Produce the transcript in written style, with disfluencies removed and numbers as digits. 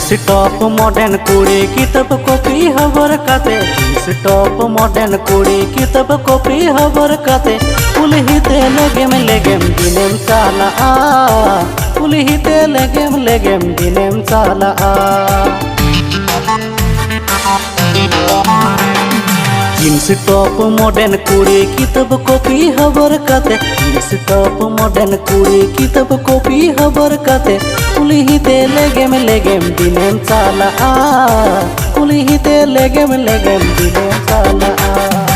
Jeans top modern कुड़ी किताब copy खबर काते जीन्स टॉप मॉडर्न कुड़ी किताब कॉपी खबर काते कुलहिते लेगेम दिनेम चाला कुलहिते लेगेम दिनेम चाला जीन्स टॉप मॉडर्न कुड़ी किताब कॉपी खबर काते जीन्स टॉप मॉडर्न कुड़ी किताब कॉपी खबर काते कुलहिते लेगेम दिनेम चाला कुलहिते लेगेम दिनेम चाला।